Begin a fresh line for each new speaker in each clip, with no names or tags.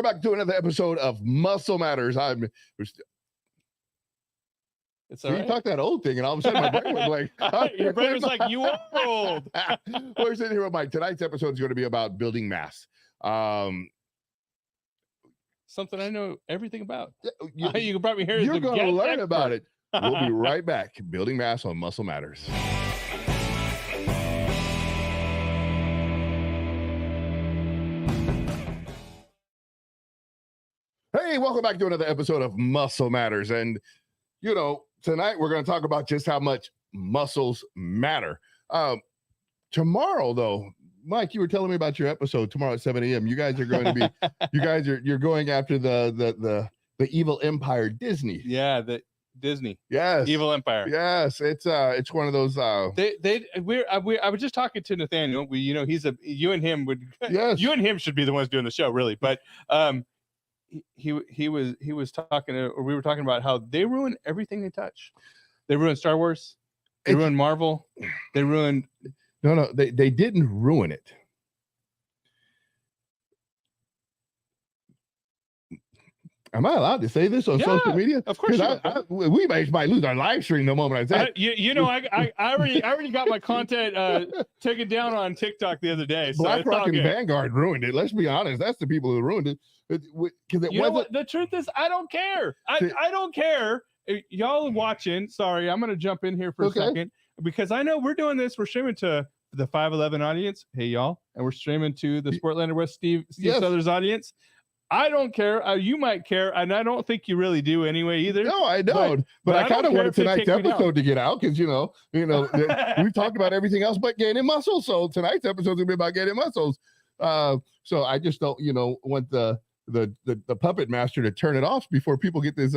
welcome back to another episode of Muscle Matters.
It's
So
all
you
right.
talked that old thing, and all of a sudden my brain was like,
Your brain was like, you are old.
We're sitting here with Mike. Tonight's episode is going to be about building mass.
Something I know everything about.
You,
You can probably hear
you're
the
going to
guest
learn
expert.
about it. We'll be right back. Building mass on Muscle Matters. Hey, welcome back to another episode of Muscle Matters. And, you know, tonight we're going to talk about just how much muscles matter. Tomorrow, though, Mike, you were telling me about your episode tomorrow at 7 a.m. You guys are going to be, you're going after the evil empire, Disney.
Yeah, the Disney.
Yes.
Evil Empire.
Yes, it's one of those.
I was just talking to Nathaniel. You and him
Yes.
You and him should be the ones doing the show, really. But he was talking, or we were talking about how they ruin everything they touch. They ruined Star Wars. They ruined Marvel. They ruined.
No, they didn't ruin it. Am I allowed to say this on social media?
Of course.
We might lose our live stream the moment I say it.
I already got my content taken down on TikTok the other day. So
BlackRock and Vanguard ruined it. Let's be honest. That's the people who ruined it. Because it wasn't.
The truth is, I don't care. I don't care. Y'all watching. Sorry, I'm going to jump in here for a second because I know we're doing this. We're streaming to the 511 audience. Hey, y'all. And we're streaming to the Sportlander West Steve Southers audience. I don't care. You might care, and I don't think you really do anyway either.
No, I don't. But I kind of wanted tonight's episode to get out because we've talked about everything else but gaining muscle. So tonight's episode is gonna be about gaining muscles. So I just don't, want the puppet master to turn it off before people get this.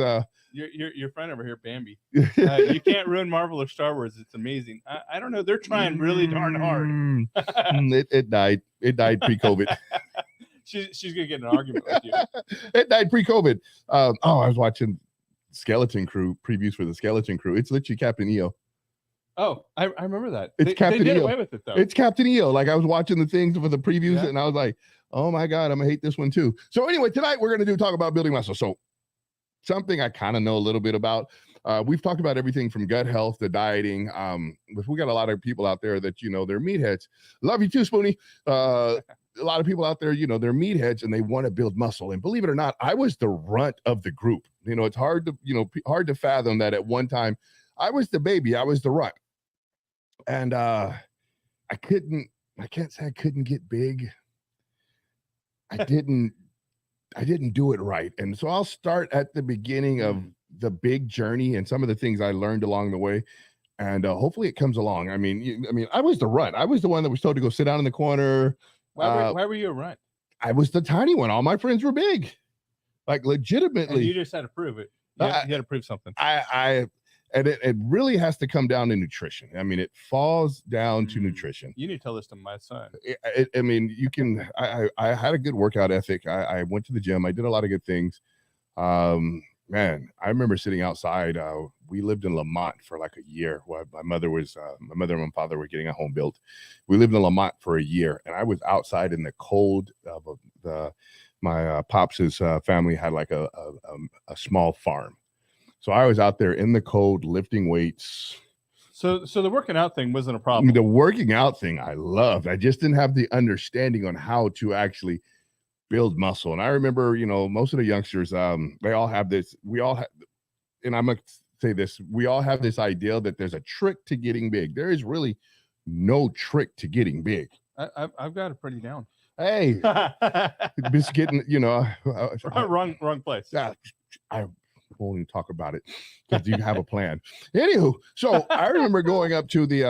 Your friend over here, Bambi. You can't ruin Marvel or Star Wars. It's amazing. I don't know. They're trying really darn hard.
It died. It died pre-COVID.
She's gonna get in an argument with you.
It died pre-COVID. I was watching Skeleton Crew previews for the Skeleton Crew. It's literally Captain EO.
Oh, I remember that.
It's Captain
they did
EO.
Away with it though.
It's Captain EO. Like I was watching the things for the previews, and I was like, "Oh my god, I'm gonna hate this one too." So anyway, tonight we're gonna talk about building muscle. So something I kind of know a little bit about. We've talked about everything from gut health to dieting. But we got a lot of people out there that they're meatheads. Love you too, Spoonie. A lot of people out there, they're meatheads and they want to build muscle. And believe it or not, I was the runt of the group. It's hard to fathom that at one time I was the baby, I was the runt. And I can't say I couldn't get big. I didn't do it right. And so I'll start at the beginning of the big journey and some of the things I learned along the way. And hopefully it comes along. I mean, I was the runt. I was the one that was told to go sit down in the corner.
Why were you a runt?
I was the tiny one. All my friends were big, like legitimately.
And you just had to prove it. You had to prove something.
And it really has to come down to nutrition. I mean, it falls down to nutrition.
You need to tell this to my son.
I had a good workout ethic. I went to the gym. I did a lot of good things. Man, I remember sitting outside. We lived in Lamont for like a year while my mother and my father were getting a home built. We lived in Lamont for a year, and I was outside in the cold. My pops' family had like a small farm. So I was out there in the cold lifting weights.
So the working out thing wasn't a problem.
The working out thing I loved. I just didn't have the understanding on how to actually build muscle. And I remember, most of the youngsters, they all have this. And I'm going to say this, we all have this idea that there's a trick to getting big. There is really no trick to getting big.
I've got it pretty down.
Hey, just getting,
wrong place.
I won't even talk about it because you have a plan. Anywho, so I remember going up to the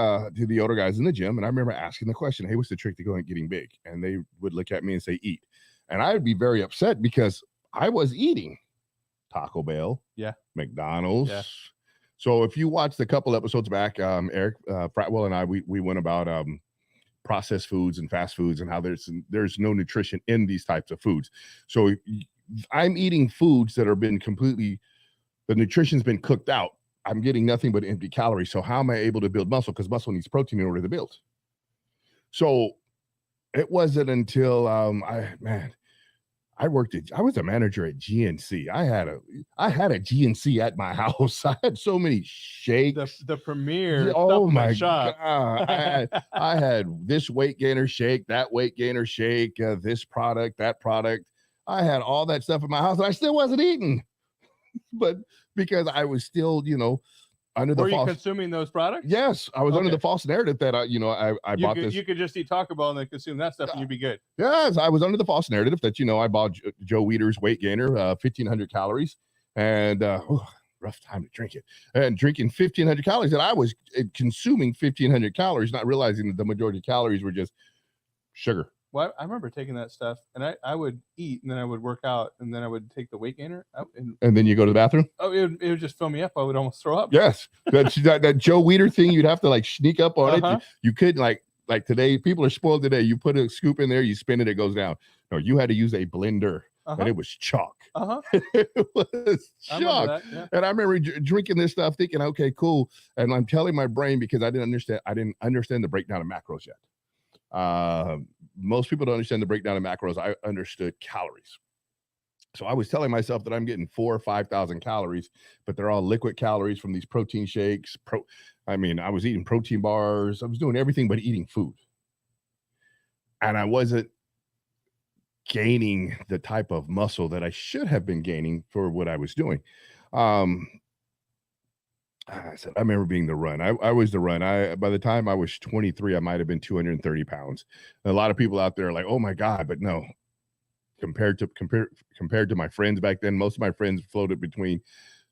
older guys in the gym, and I remember asking the question, "Hey, what's the trick to going getting big?" And they would look at me and say, "Eat." And I would be very upset because I was eating Taco Bell, McDonald's. Yeah. So if you watched a couple episodes back, Eric Pratwell and I, we went about processed foods and fast foods and how there's no nutrition in these types of foods. So I'm eating foods that have been the nutrition's been cooked out. I'm getting nothing but empty calories. So how am I able to build muscle? Because muscle needs protein in order to build. So it wasn't until I was a manager at GNC. I had a GNC at my house. I had so many shakes.
The premier.
Oh my
shop.
God. I had this weight gainer shake, that weight gainer shake, this product, that product. I had all that stuff in my house and I still wasn't eating. But because I was still, under the
Were you
false
consuming those products?
Yes, I was under the false narrative that I bought this.
You could just eat Taco Bell and then consume that stuff and you'd be good.
Yes, I was under the false narrative that I bought Joe Weider's weight gainer, 1,500 calories, and rough time to drink it. And drinking 1,500 calories, and I was consuming 1,500 calories, not realizing that the majority of calories were just sugar.
Well, I remember taking that stuff, and I would eat, and then I would work out, and then I would take the weight gainer.
And then you go to the bathroom?
Oh, it would just fill me up. I would almost throw up.
Yes. That Joe Weider thing, you'd have to like sneak up on it. You couldn't like today, people are spoiled today. You put a scoop in there, you spin it, it goes down. No, you had to use a blender, and it was chalk. It was chalk. And I remember drinking this stuff thinking, okay, cool. And I'm telling my brain because I didn't understand the breakdown of macros yet. Most people don't understand the breakdown of macros. I understood calories. So I was telling myself that I'm getting 4,000 or 5,000 calories, but they're all liquid calories from these protein shakes. I was eating protein bars. I was doing everything but eating food. And I wasn't gaining the type of muscle that I should have been gaining for what I was doing. I remember being the run. I was the run. By the time I was 23, I might have been 230 pounds. And a lot of people out there are like, oh my God, but no. Compared to my friends back then, most of my friends floated between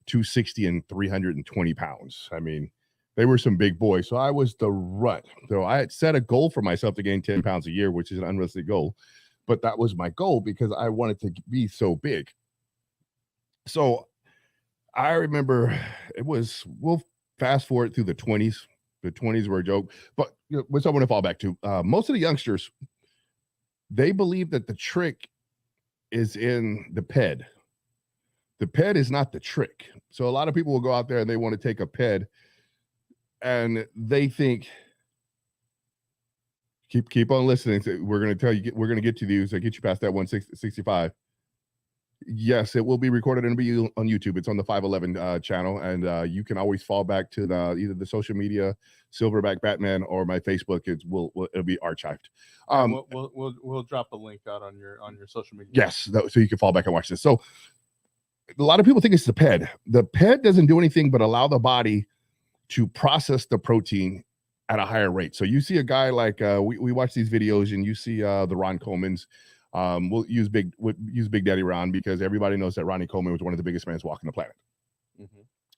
260 and 320 pounds. I mean, they were some big boys. So I was the run. So I had set a goal for myself to gain 10 pounds a year, which is an unrealistic goal. But that was my goal because I wanted to be so big. So I remember we'll fast forward through the 20s. The 20s were a joke, but what's I want to fall back to? Most of the youngsters, they believe that the trick is in the PED. The PED is not the trick. So a lot of people will go out there and they want to take a PED and they think, keep on listening. We're going to tell you, we're going to get to these, get you past that 165. Yes, it will be recorded and be on YouTube. It's on the 511 channel, and you can always fall back to either the social media, Silverback Batman, or my Facebook. It'll be archived.
We'll drop a link out on your social media.
Yes, so you can fall back and watch this. So a lot of people think it's the PED. The PED doesn't do anything but allow the body to process the protein at a higher rate. So you see a guy like we watch these videos, and you see the Ron Coleman's. We'll use Big Daddy Ron because everybody knows that Ronnie Coleman was one of the biggest men walking the planet.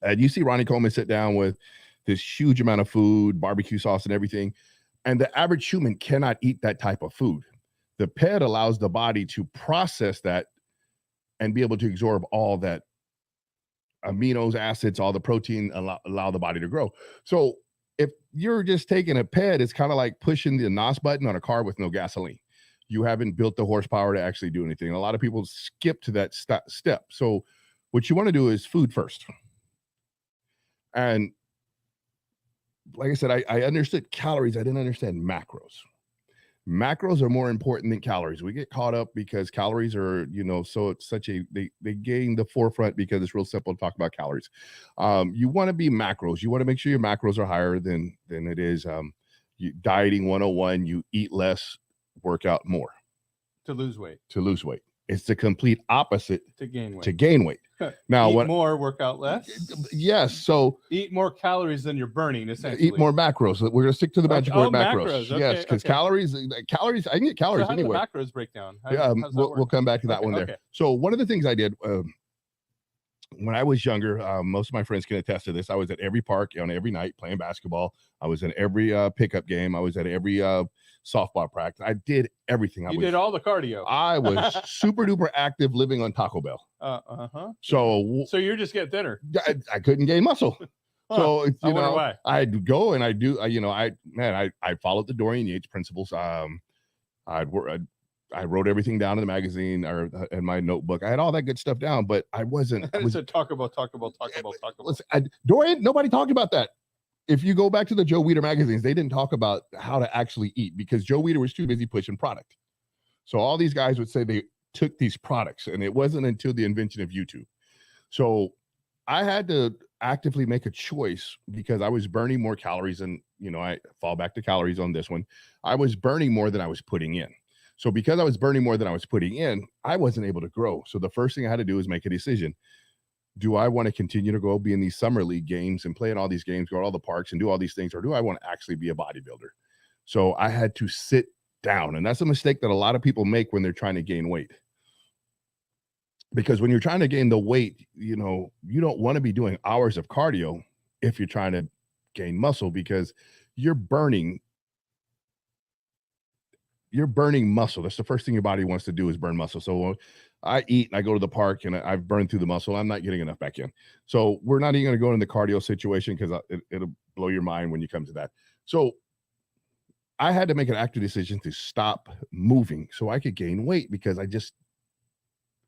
And you see Ronnie Coleman sit down with this huge amount of food, barbecue sauce and everything. And the average human cannot eat that type of food. The PED allows the body to process that and be able to absorb all that aminos, acids, all the protein, allow the body to grow. So if you're just taking a PED, it's kind of like pushing the NOS button on a car with no gasoline. You haven't built the horsepower to actually do anything. A lot of people skip to that step. So what you want to do is food first. And like I said, I understood calories. I didn't understand macros. Macros are more important than calories. We get caught up because calories are, so it's they gain the forefront because it's real simple to talk about calories. You want to be macros. You want to make sure your macros are higher than it is. Dieting 101, you eat less, work out more.
To lose weight.
It's the complete opposite.
To gain weight.
Now,
eat more, work out less.
Yes. So
eat more calories than you're burning. Essentially,
eat more macros. We're going to stick to the magic word macros.
Okay,
yes, because calories. I can get calories anyway.
How do the macros break down?
We'll come back to that one there. Okay. So one of the things I did when I was younger, most of my friends can attest to this. I was at every park on every night playing basketball. I was in every pickup game. I was at every softball practice. I did everything.
You did all the cardio.
I was super duper active living on Taco Bell. So
you're just getting thinner.
I couldn't gain muscle. So
I wonder why.
I'd go and I do. I followed the Dorian Yates principles. I wrote everything down in the magazine or in my notebook. I had all that good stuff down, but I wasn't.
I said talk about.
Listen, Dorian, nobody talked about that. If you go back to the Joe Weider magazines, they didn't talk about how to actually eat because Joe Weider was too busy pushing product. So all these guys would say they took these products, and it wasn't until the invention of YouTube. So I had to actively make a choice because I was burning more calories, and I fall back to calories on this one. I was burning more than I was putting in. So because I was burning more than I was putting in, I wasn't able to grow. So the first thing I had to do is make a decision. Do I want to continue to go be in these summer league games and play in all these games, go to all the parks and do all these things, or do I want to actually be a bodybuilder? So I had to sit down, and that's a mistake that a lot of people make when they're trying to gain weight. Because when you're trying to gain the weight, you don't want to be doing hours of cardio if you're trying to gain muscle, because you're burning muscle. That's the first thing your body wants to do, is burn muscle. So I eat and I go to the park and I've burned through the muscle. I'm not getting enough back in. So we're not even going to go into the cardio situation, because it'll blow your mind when you come to that. So I had to make an active decision to stop moving so I could gain weight, because I just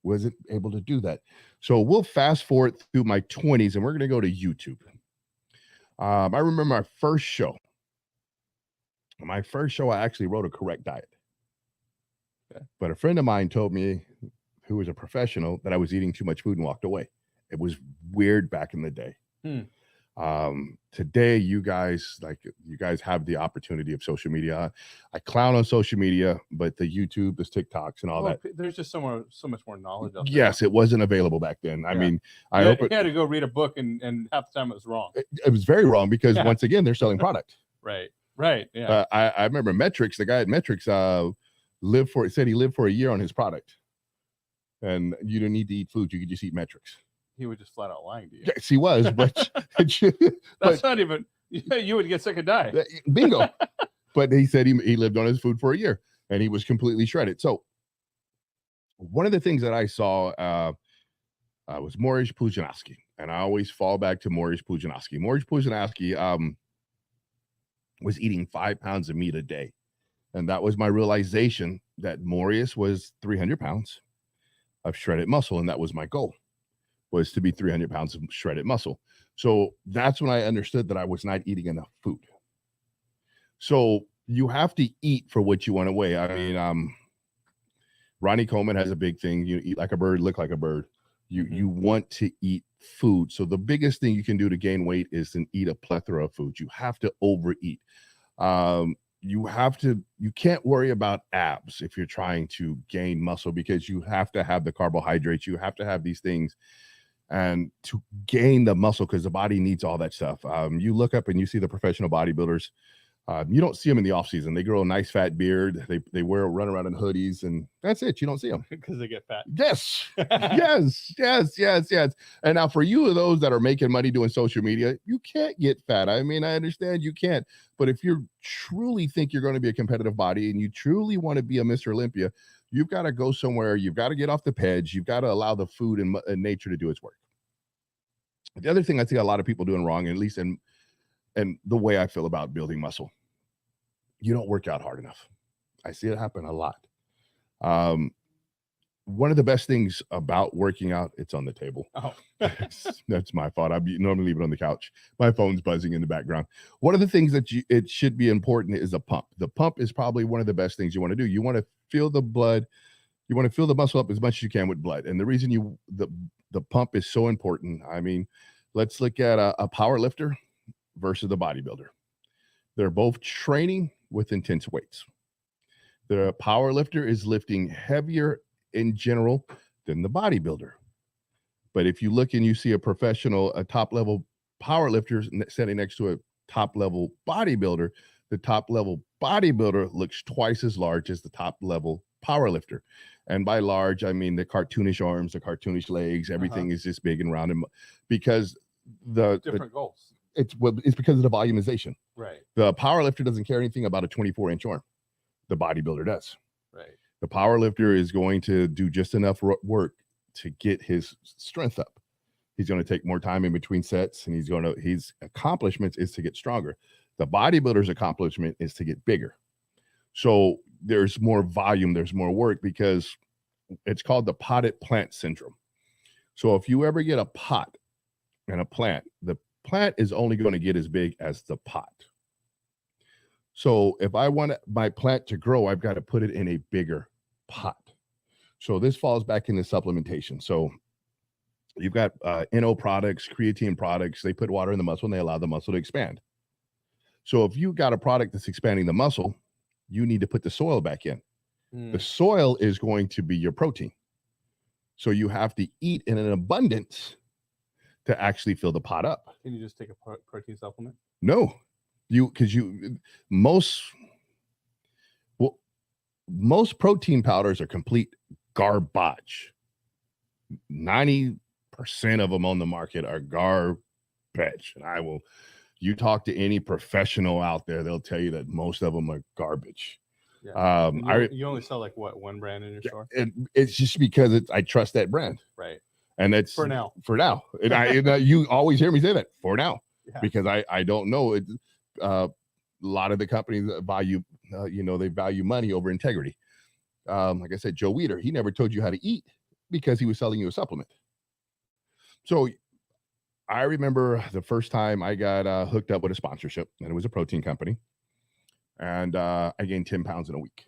wasn't able to do that. So we'll fast forward through my 20s, and we're going to go to YouTube. I remember my first show. I actually wrote a correct diet. Okay. But a friend of mine told me, who was a professional, that I was eating too much food and walked away. It was weird back in the day. Today, you guys have the opportunity of social media. I clown on social media, but the YouTube, the TikToks, and all that.
There's just so much more knowledge out there.
Yes, it wasn't available back then. I mean,
you had to go read a book, and half the time it was wrong.
It was very wrong, because once again, they're selling product.
Right. Yeah.
I remember Metrics. The guy at Metrics said he lived for a year on his product, and you didn't need to eat food. You could just eat Metrics.
He was just flat out lying to you.
Yes, he was, but
that's not even. You would get sick and die.
Bingo. But he said he lived on his food for a year, and he was completely shredded. So one of the things that I saw was Morish Pujanowski, and I always fall back to Morish Pujanowski. Morish Pujanowski was eating 5 pounds of meat a day, and that was my realization that Morish was 300 pounds of shredded muscle, and that was my goal, was to be 300 pounds of shredded muscle. So that's when I understood that I was not eating enough food. So you have to eat for what you want to weigh. I mean, Ronnie Coleman has a big thing. You eat like a bird, look like a bird. You want to eat food. So the biggest thing you can do to gain weight is to eat a plethora of foods. You have to overeat. You can't worry about abs if you're trying to gain muscle, because you have to have the carbohydrates. You have to have these things, and to gain the muscle, because the body needs all that stuff. You look up and you see the professional bodybuilders. You don't see them in the off season. They grow a nice fat beard. They run around in hoodies, and that's it. You don't see them
because they get fat.
Yes, yes. And now for you, those that are making money doing social media, you can't get fat. I mean, I understand you can't, but if you truly think you're going to be a competitive body and you truly want to be a Mr. Olympia, you've got to go somewhere. You've got to get off the peds. You've got to allow the food and nature to do its work. The other thing I see a lot of people doing wrong, at least in the way I feel about building muscle, you don't work out hard enough. I see it happen a lot. One of the best things about working out, it's on the table.
Oh,
that's my fault. I normally leave it on the couch. My phone's buzzing in the background. One of the things that it should be important is a pump. The pump is probably one of the best things you want to do. You want to feel the blood. You want to fill the muscle up as much as you can with blood. And the reason the pump is so important. I mean, let's look at a power lifter versus the bodybuilder. They're both training with intense weights. The power lifter is lifting heavier in general than the bodybuilder. But if you look and you see a top level power lifter sitting next to a top level bodybuilder, the top level bodybuilder looks twice as large as the top level power lifter. And by large, I mean the cartoonish arms, the cartoonish legs, everything is just big and round, and because
different goals.
It's because of the volumization.
Right.
The power lifter doesn't care anything about a 24-inch arm. The bodybuilder does.
Right.
The power lifter is going to do just enough work to get his strength up. He's going to take more time in between sets, and his accomplishments is to get stronger. The bodybuilder's accomplishment is to get bigger. So there's more volume, there's more work, because it's called the potted plant syndrome. So if you ever get a pot and a plant, the plant is only going to get as big as the pot. So if I want my plant to grow, I've got to put it in a bigger pot. So this falls back into supplementation. So you've got NO products, creatine products. They put water in the muscle and they allow the muscle to expand. So if you got a product that's expanding the muscle, you need to put the soil back in. The soil is going to be your protein. So you have to eat in an abundance to actually fill the pot up.
Can you just take a protein supplement?
No, most protein powders are complete garbage. 90% of them on the market are garbage. And you talk to any professional out there, they'll tell you that most of them are garbage.
Yeah. You only sell like what, one brand in your store?
It's just because I trust that brand.
Right.
And that's
for now.
And you always hear me say that, for now,
because
I don't know it. A lot of the companies value, they value money over integrity. Like I said, Joe Weider, he never told you how to eat because he was selling you a supplement. So I remember the first time I got hooked up with a sponsorship, and it was a protein company. And I gained 10 pounds in a week.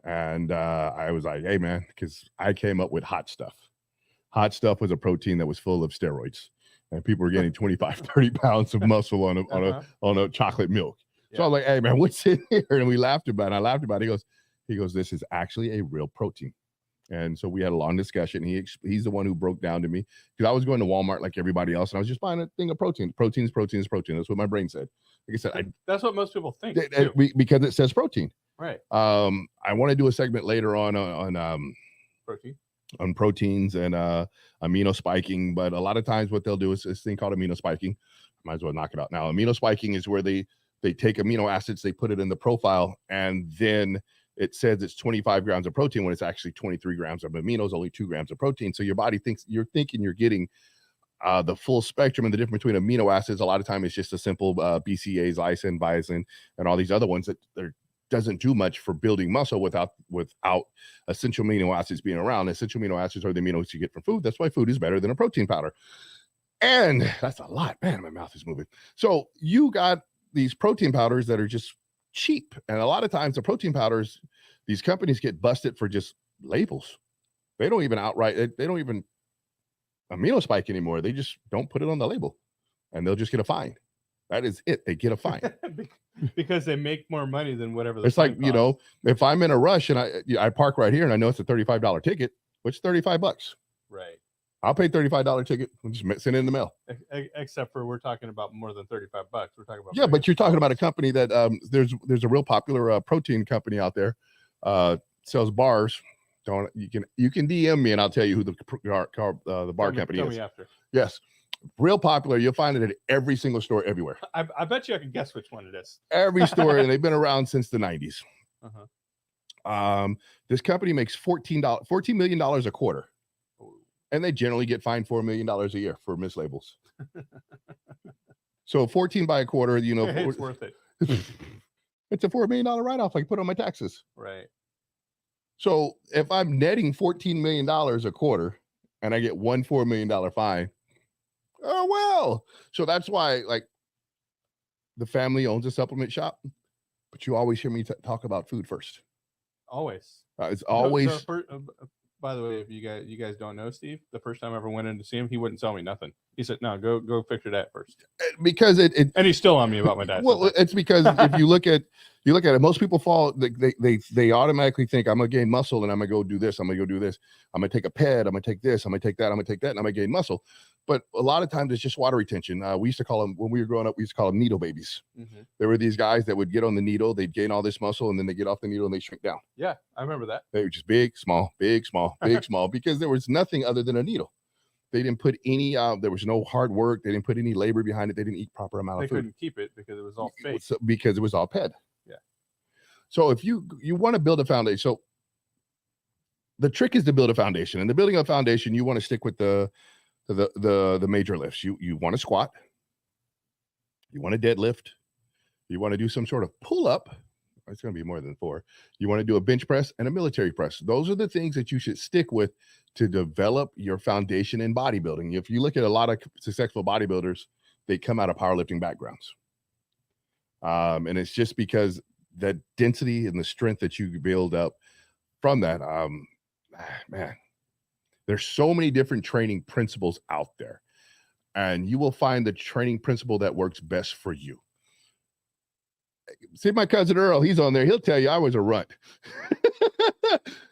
And I was like, hey, man, because I came up with Hot Stuff. Hot Stuff was a protein that was full of steroids. And people were getting 25, 30 pounds of muscle on a chocolate milk. So I was like, hey, man, what's in here? And we laughed about it. I laughed about it. He goes, this is actually a real protein. And so we had a long discussion. He's the one who broke down to me, because I was going to Walmart like everybody else, and I was just buying a thing of protein. Protein is protein is protein. That's what my brain said. Like I said,
that's what most people think
because it says protein.
Right.
I want to do a segment later on
protein,
on proteins and amino spiking, but a lot of times what they'll do is this thing called amino spiking. Might as well knock it out now. Amino spiking is where they take amino acids, they put it in the profile, and then it says it's 25 grams of protein when it's actually 23 grams of aminos, only 2 grams of protein. So your body thinks you're getting the full spectrum, and the difference between amino acids, a lot of time it's just a simple BCAAs, lysine, biosin, and all these other ones that doesn't do much for building muscle without essential amino acids being around. Essential amino acids are the aminos you get from food. That's why food is better than a protein powder. And that's a lot, man, my mouth is moving. So you got these protein powders that are just cheap. And a lot of times the protein powders, these companies get busted for just labels. They don't even they don't even amino spike anymore. They just don't put it on the label, and they'll just get a fine. That is it. They get a fine
because they make more money than whatever.
It's like, costs. If I'm in a rush and I park right here and I know it's a $35 ticket, which is $35.
Right.
I'll pay $35 ticket and just send it in the mail.
Except for we're talking about more than $35. We're talking about
but you're talking about a company that there's a real popular protein company out there, sells bars. You can DM me and I'll tell you who the bar company is.
Tell me after.
Yes, real popular. You'll find it at every single store everywhere.
I bet you I can guess which one it is.
Every store, and they've been around since the 90s. This company makes $14 million a quarter. And they generally get fined $4 million a year for mislabels. So 14 by a quarter,
it's worth it.
It's a $4 million write-off I can put on my taxes.
Right.
So if I'm netting $14 million a quarter and I get $4 million fine, oh, well. So that's why, like, the family owns a supplement shop, but you always hear me talk about food first.
Always.
It's always.
By the way, if you guys don't know Steve, the first time I ever went in to see him, he wouldn't sell me nothing. He said, "No, go fix your dad first."
Because and
he's still on me about my dad.
Well, it's because if you look at it, most people fall. They automatically think I'm gonna gain muscle and I'm gonna go do this. I'm gonna go do this. I'm gonna take a PED. I'm gonna take this. I'm gonna take that. I'm gonna take that, and I'm gonna gain muscle. But a lot of times it's just water retention. We used to call them, when we were growing up, we used to call them needle babies. There were these guys that would get on the needle, they'd gain all this muscle, and then they get off the needle and they shrink down.
Yeah, I remember that.
They were just big, small, big, small, big, small, because there was nothing other than a needle. They didn't put any, there was no hard work. They didn't put any labor behind it. They didn't eat proper amount of food.
They couldn't keep it because it was all fake.
Because it was all PED.
Yeah.
So if you want to build a foundation, so the trick is to build a foundation. And the building of a foundation, you want to stick with the major lifts. You want to squat, you want to deadlift, you want to do some sort of pull up. It's going to be more than 4. You want to do a bench press and a military press. Those are the things that you should stick with to develop your foundation in bodybuilding. If you look at a lot of successful bodybuilders, they come out of powerlifting backgrounds. And it's just because that density and the strength that you build up from that, man, there's so many different training principles out there, and you will find the training principle that works best for you. See my cousin Earl, he's on there. He'll tell you I was a runt.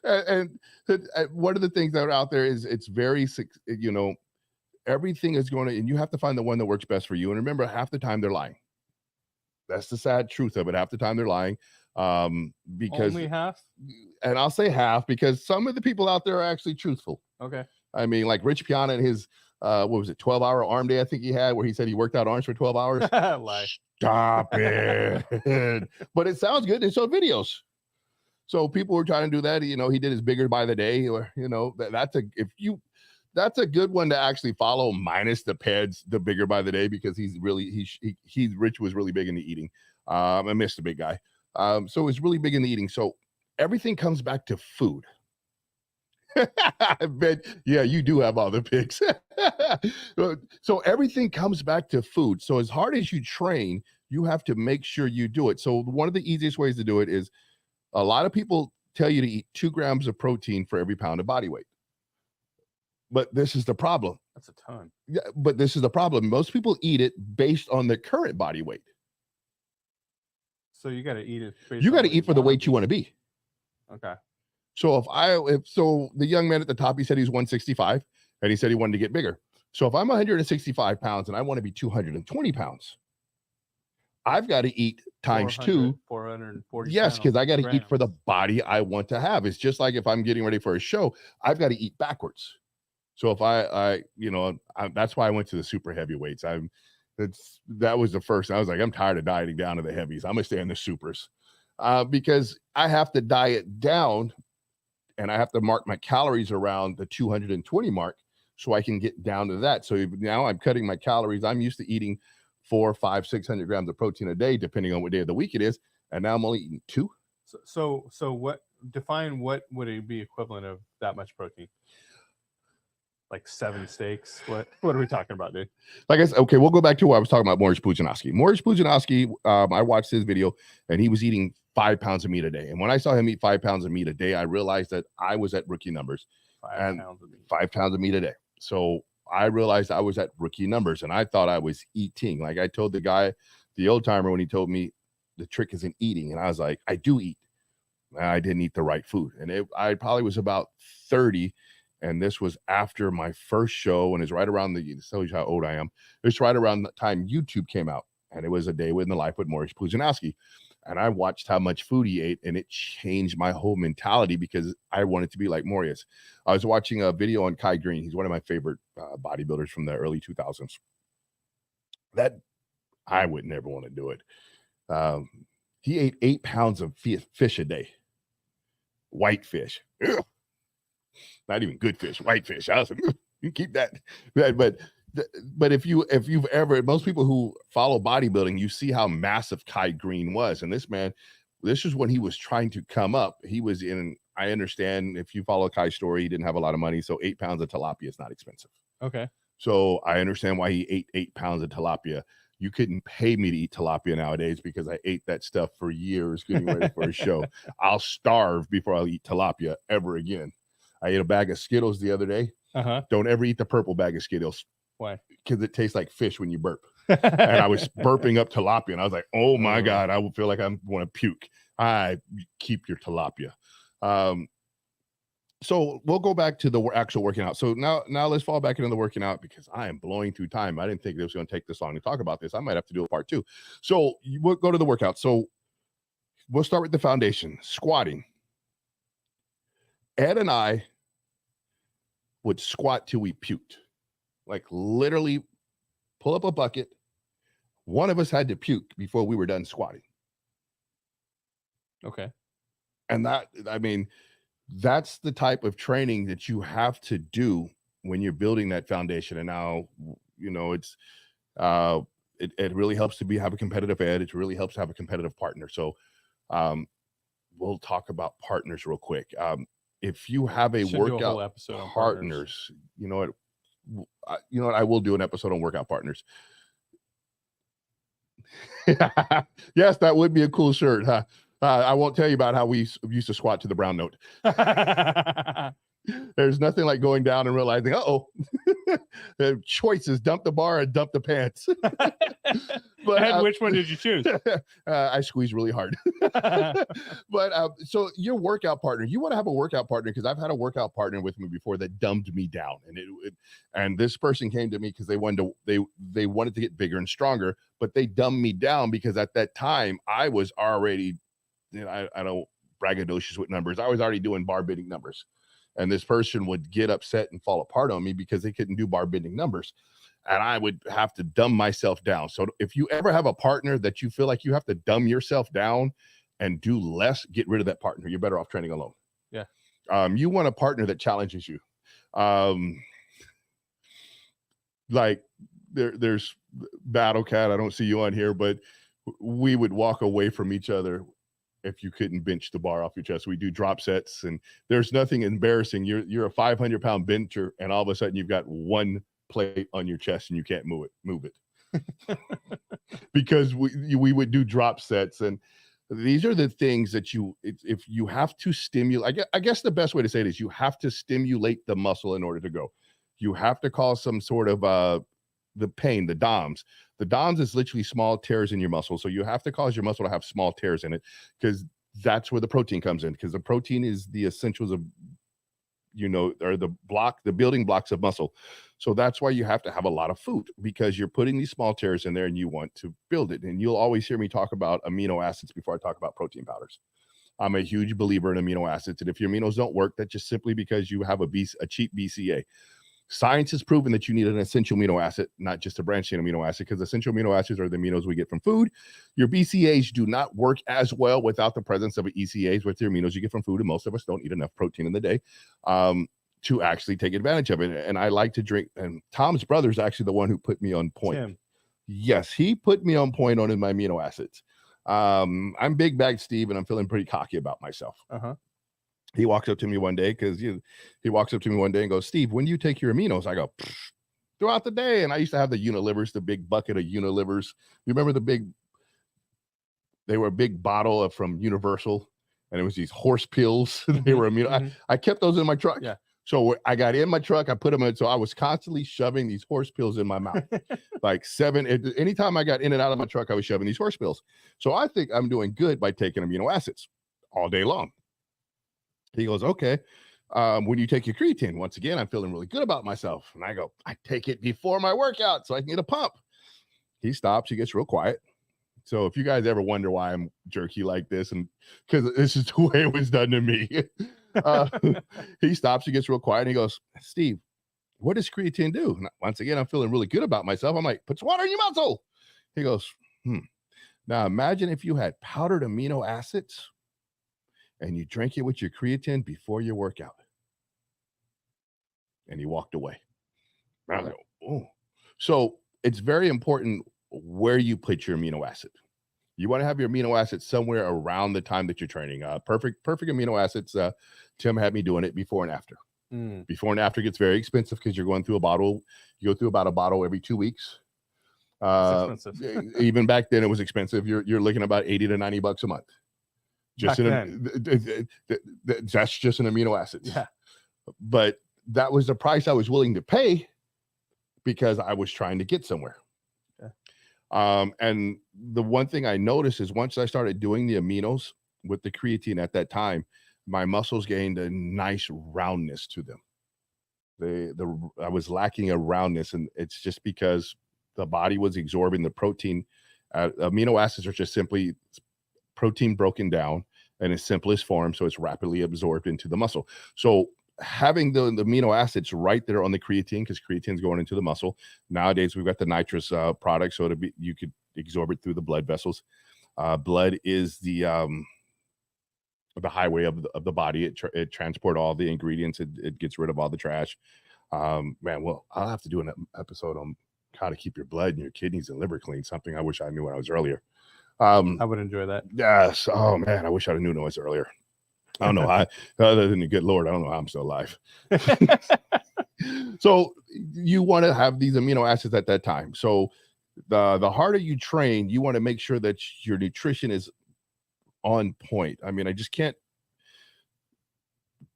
and one of the things that are out there is it's very, everything is going to, and you have to find the one that works best for you. And remember, half the time they're lying. That's the sad truth of it. Half the time they're lying. Because
only half,
and I'll say half because some of the people out there are actually truthful.
Okay.
I mean, like Rich Piana and his, what was it, 12-hour arm day, I think he had, where he said he worked out arms for 12 hours.
Lie.
Stop it. But it sounds good. They showed videos. So people were trying to do that. He did his bigger by the day, or, that's a good one to actually follow, minus the PEDs, the bigger by the day, because Rich was really big into eating. I missed the big guy. So it's really big in the eating. So everything comes back to food. I bet, yeah, you do have all the pics. So everything comes back to food. So as hard as you train, you have to make sure you do it. So one of the easiest ways to do it is, a lot of people tell you to eat 2 grams of protein for every pound of body weight. But this is the problem.
That's a ton.
Yeah, but this is the problem. Most people eat it based on their current body weight.
So you got to eat it.
You got to eat for the weight you want to be.
Okay.
So so the young man at the top, he said he's 165, and he said he wanted to get bigger. So if I'm 165 pounds and I want to be 220 pounds, I've got to eat times 2.
440.
Yes, because I got to eat for the body I want to have. It's just like if I'm getting ready for a show, I've got to eat backwards. So if that's why I went to the super heavyweights. That was the first. I was like, I'm tired of dieting down to the heavies. I'm gonna stay in the supers, because I have to diet down, and I have to mark my calories around the 220 mark so I can get down to that. So now I'm cutting my calories. I'm used to eating 400, 500, 600 grams of protein a day, depending on what day of the week it is, and now I'm only eating 2.
So what would it be equivalent of that much protein? Like 7 steaks? What are we talking about, dude?
Like I said, okay, we'll go back to what I was talking about. Morish Pudzianowski. Morish Pudzianowski, I watched his video, and he was eating 5 pounds of meat a day. And when I saw him eat 5 pounds of meat a day, I realized that I was at rookie numbers.
5 pounds of meat.
5 pounds of meat a day. So I realized I was at rookie numbers, and I thought I was eating. Like I told the guy, the old timer, when he told me the trick isn't eating, and I was like, I do eat. I didn't eat the right food. And I probably was about 30. And this was after my first show, and it's right around tell you how old I am. It's right around the time YouTube came out, and it was a day in the life with Morish Pudzianowski. And I watched how much food he ate, and it changed my whole mentality because I wanted to be like Morish. I was watching a video on Kai Green. He's one of my favorite bodybuilders from the early 2000s. That I would never want to do it. He ate 8 pounds of fish a day. White fish. Ugh. Not even good fish, white fish. I was like, you keep that. But if you've ever, most people who follow bodybuilding, you see how massive Kai Green was. And this man, this is when he was trying to come up. He was I understand if you follow Kai's story, he didn't have a lot of money. So 8 pounds of tilapia is not expensive.
Okay.
So I understand why he ate 8 pounds of tilapia. You couldn't pay me to eat tilapia nowadays because I ate that stuff for years getting ready for a show. I'll starve before I'll eat tilapia ever again. I ate a bag of Skittles the other day. Don't ever eat the purple bag of Skittles.
Why?
Because it tastes like fish when you burp. And I was burping up tilapia, and I was like, oh my God, I would feel like I want to puke. I keep your tilapia. So we'll go back to the actual working out. So now let's fall back into the working out because I am blowing through time. I didn't think it was going to take this long to talk about this. I might have to do a part 2. So we'll go to the workout. So we'll start with the foundation, squatting. Ed and I would squat till we puked. Like literally pull up a bucket. One of us had to puke before we were done squatting.
Okay.
And that's the type of training that you have to do when you're building that foundation. And now, it's it really helps to have a competitive ed. It really helps to have a competitive partner. So we'll talk about partners real quick. If you have a workout partners, you know what, I will do an episode on workout partners. Yes, that would be a cool shirt, huh? I won't tell you about how we used to squat to the brown note. There's nothing like going down and realizing, the choice is dump the bar and dump the pants.
But and which one did you choose?
I squeezed really hard. But so your workout partner, you want to have a workout partner, because I've had a workout partner with me before that dumbed me down, and this person came to me because they wanted to get bigger and stronger, but they dumbed me down because at that time I was already, I don't braggadocious with numbers. I was already doing bar bending numbers. And this person would get upset and fall apart on me because they couldn't do bar bending numbers. And I would have to dumb myself down. So if you ever have a partner that you feel like you have to dumb yourself down and do less, get rid of that partner. You're better off training alone.
Yeah.
You want a partner that challenges you. Like there's Battle Cat. I don't see you on here, but we would walk away from each other if you couldn't bench the bar off your chest. We do drop sets, and there's nothing embarrassing. You're a 500-pound bencher, and all of a sudden you've got one plate on your chest and you can't move it because we would do drop sets. And these are the things that if you have to stimulate, I guess the best way to say it is you have to stimulate the muscle in order to go. You have to cause some sort of the pain, the DOMS. The DOMS is literally small tears in your muscle. So you have to cause your muscle to have small tears in it, because that's where the protein comes in, because the protein is the essentials of, or the building blocks of muscle. So that's why you have to have a lot of food, because you're putting these small tears in there and you want to build it. And you'll always hear me talk about amino acids before I talk about protein powders. I'm a huge believer in amino acids. And if your aminos don't work, that's just simply because you have a cheap BCA. Science has proven that you need an essential amino acid, not just a branched chain amino acid, because essential amino acids are the aminos we get from food. Your BCAs do not work as well without the presence of ECAs with the aminos you get from food, and most of us don't eat enough protein in the day to actually take advantage of it. And I like to drink, and Tom's brother is actually the one who put me on point.
Tim.
Yes, he put me on point on my amino acids. I'm Big Bag Steve, and I'm feeling pretty cocky about myself. He walks up to me one day, and goes, "Steve, when do you take your aminos?" I go, "Throughout the day." And I used to have the Unilivers, the big bucket of Unilivers. You remember they were a big bottle from Universal, and it was these horse pills. They were amino. I kept those in my truck.
Yeah.
So I got in my truck, I put them in. So I was constantly shoving these horse pills in my mouth. Anytime I got in and out of my truck, I was shoving these horse pills. So I think I'm doing good by taking amino acids all day long. He goes, "Okay. When you take your creatine?" Once again, I'm feeling really good about myself. And I go, "I take it before my workout so I can get a pump." He stops. He gets real quiet. So if you guys ever wonder why I'm jerky like this, and because this is the way it was done to me, he stops. He gets real quiet. And he goes, "Steve, what does creatine do?" And once again, I'm feeling really good about myself. I'm like, "Put water in your muscle." He goes, "Now imagine if you had powdered amino acids and you drank it with your creatine before your workout." And he walked away. I was like, "Oh." So it's very important where you put your amino acid. You want to have your amino acids somewhere around the time that you're training. Perfect amino acids. Tim had me doing it before and after. Before and after gets very expensive because you're going through a bottle. You go through about a bottle every 2 weeks. Even back then it was expensive. You're looking about $80 to $90 a month. Just that's just an amino acids.
Yeah.
But that was the price I was willing to pay because I was trying to get somewhere. Okay. And the one thing I noticed is once I started doing the aminos with the creatine at that time, my muscles gained a nice roundness to them. I was lacking a roundness, and it's just because the body was absorbing the protein. Amino acids are just simply protein broken down in its simplest form, so it's rapidly absorbed into the muscle. So having the amino acids right there on the creatine, because creatine's going into the muscle. Nowadays we've got the nitrous product, so you could absorb it through the blood vessels. Blood is the highway of the body. It transports all the ingredients. It gets rid of all the trash. Well, I'll have to do an episode on how to keep your blood and your kidneys and liver clean. Something I wish I knew when I was earlier.
I would enjoy that.
Yes. Oh man, I wish I'd have known it was earlier. I don't know. Other than the good Lord, I don't know how I'm still alive. So you want to have these amino acids at that time. So the harder you train, you want to make sure that your nutrition is on point. I mean, I just can't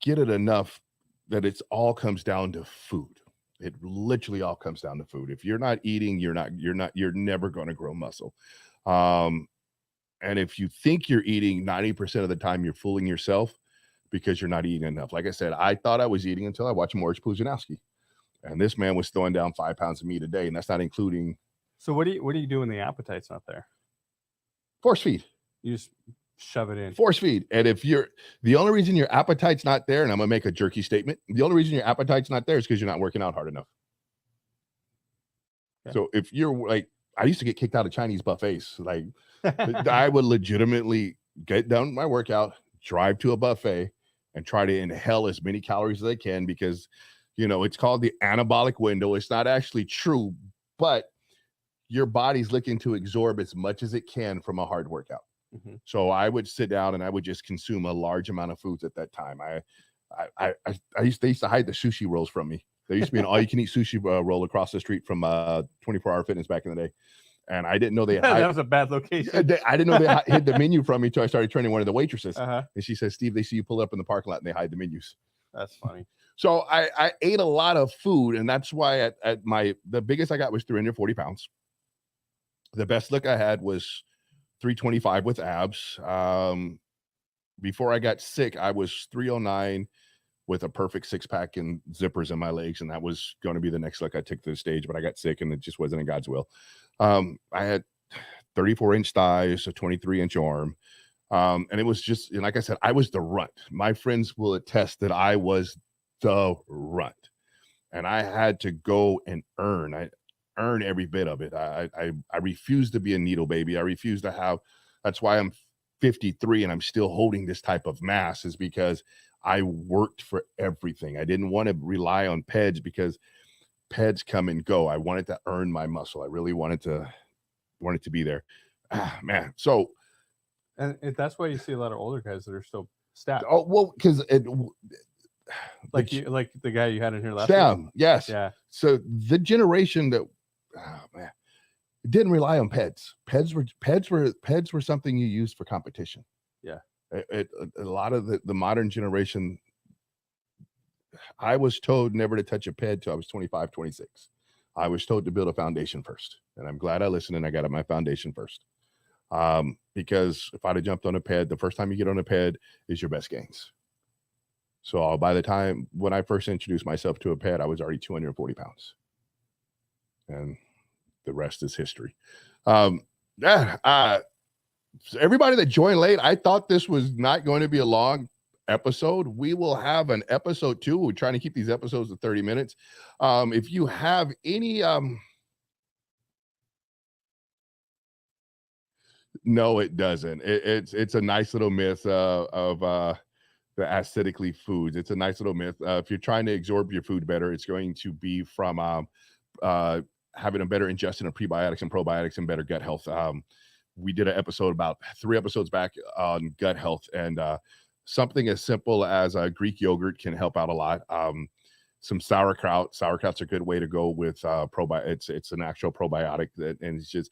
get it enough that it's all comes down to food. It literally all comes down to food. If you're not eating, you're never going to grow muscle. And if you think you're eating 90% of the time, you're fooling yourself because you're not eating enough. Like I said, I thought I was eating until I watched Morris Pujanowski. And this man was throwing down 5 pounds of meat a day, and that's not including.
So what do you do when the appetite's not there?
Force feed.
You just shove it in.
Force feed. And if the only reason your appetite's not there, and I'm gonna make a jerky statement, the only reason your appetite's not there is because you're not working out hard enough. Okay. So if you're like, I used to get kicked out of Chinese buffets. Like I would legitimately get done my workout, drive to a buffet, and try to inhale as many calories as I can because, it's called the anabolic window. It's not actually true, but your body's looking to absorb as much as it can from a hard workout. Mm-hmm. So I would sit down and I would just consume a large amount of foods at that time. They used to hide the sushi rolls from me. There used to be an all-you-can-eat sushi roll across the street from 24-Hour Fitness back in the day. And I didn't know they
that was a bad location.
I didn't know they hid the menu from me until I started training one of the waitresses. And she says, Steve, they see you pull up in the parking lot and they hide the menus.
That's funny.
So I ate a lot of food, and that's why the biggest I got was 340 pounds. The best look I had was 325 with abs. Before I got sick, I was 309 with a perfect 6-pack and zippers in my legs, and that was going to be the next look I took to the stage, but I got sick and it just wasn't in God's will. I had 34-inch thighs, a 23-inch arm. And it was just, and like I said, I was the runt. My friends will attest that I was the runt, and I had to go and earn every bit of it. I refuse to be a needle baby. I refuse to have, that's why I'm 53 and I'm still holding this type of mass, is because I worked for everything. I didn't want to rely on PEDs because PEDs come and go. I wanted to earn my muscle. I really wanted to be there. Man. So,
and that's why you see a lot of older guys that are still stacked.
Oh, well, because
like the guy you had in here last week.
Yes.
Yeah.
So the generation that, man, it didn't rely on PEDs. PEDs were something you used for competition.
Yeah.
A lot of the modern generation, I was told never to touch a PED till I was 25, 26. I was told to build a foundation first, and I'm glad I listened and I got my foundation first. Because if I'd have jumped on a PED, the first time you get on a PED is your best gains. So by the time when I first introduced myself to a PED, I was already 240 pounds, and the rest is history. Everybody that joined late, I thought this was not going to be a long episode. We will have an episode 2. We're trying to keep these episodes to 30 minutes. If you have any, no, it doesn't. It's a nice little myth of the acidically foods. It's a nice little myth. If you're trying to absorb your food better, it's going to be from having a better ingestion of prebiotics and probiotics and better gut health. We did an episode about 3 episodes back on gut health, and something as simple as Greek yogurt can help out a lot. Some sauerkraut. Sauerkraut's a good way to go with probiotics. It's an actual probiotic and it's just,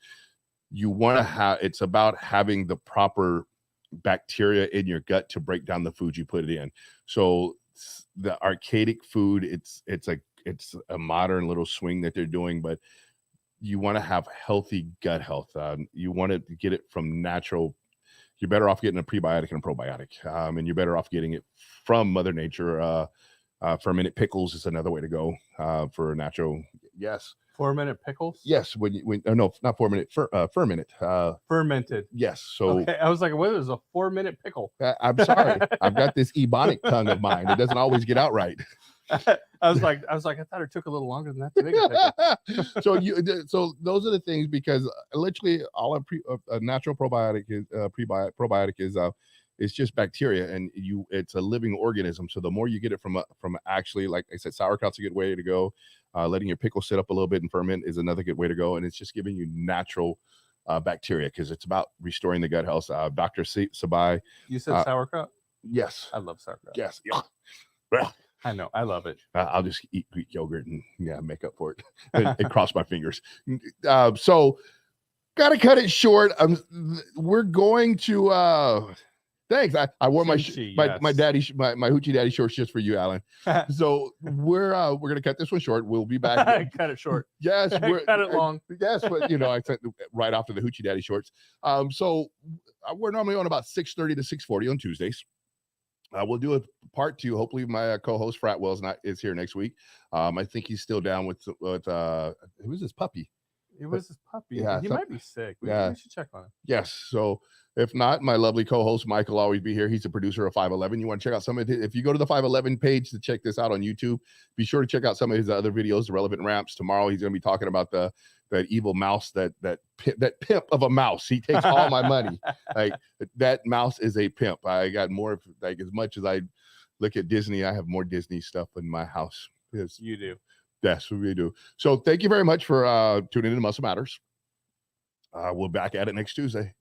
you want to have, it's about having the proper bacteria in your gut to break down the food you put it in. So the archaic food, it's a modern little swing that they're doing, but you want to have healthy gut health. You want to get it from natural. You're better off getting a prebiotic and a probiotic, and you're better off getting it from Mother Nature. Fermented pickles is another way to go for natural. Yes.
4-minute pickles?
Yes. No, not 4-minute. Fermented.
Fermented.
Yes. So
okay. I was like, what is a 4-minute pickle?
I'm sorry. I've got this ebonic tongue of mine. It doesn't always get out right.
I was like, I thought it took a little longer than that to make a pickle.
So those are the things, because literally all a natural probiotic is probiotic is just bacteria, and it's a living organism. So the more you get it from actually, like I said, sauerkraut's a good way to go. Letting your pickle sit up a little bit and ferment is another good way to go, and it's just giving you natural bacteria, because it's about restoring the gut health. Dr. Sabai.
You said sauerkraut?
Yes.
I love sauerkraut.
Yes. Yeah.
I know. I love it.
I'll just eat Greek yogurt and make up for it and cross my fingers. So got to cut it short. We're going to Thanks. I wore my
Kimchi,
daddy my hoochie daddy shorts just for you, Alan. So we're gonna cut this one short. We'll be back.
Cut it short.
Yes,
Cut it long.
Yes, but I sent right after the hoochie daddy shorts. So we're normally on about 6:30 to 6:40 on Tuesdays. We'll do a part 2. Hopefully, my co-host Fratwell is here next week. I think he's still down with who's this puppy?
It was his puppy.
Yeah,
he might be sick. We should check on him.
Yes. So if not, my lovely co-host Mike will always be here. He's a producer of 511. You want to check out some of it? If you go to the 511 page to check this out on YouTube, be sure to check out some of his other videos, the relevant ramps. Tomorrow he's going to be talking about that evil mouse, that pimp of a mouse. He takes all my money. Like that mouse is a pimp. I got more, like as much as I look at Disney, I have more Disney stuff in my house. Because
you do.
Yes, we do. So thank you very much for tuning in to Muscle Matters. We'll back at it next Tuesday.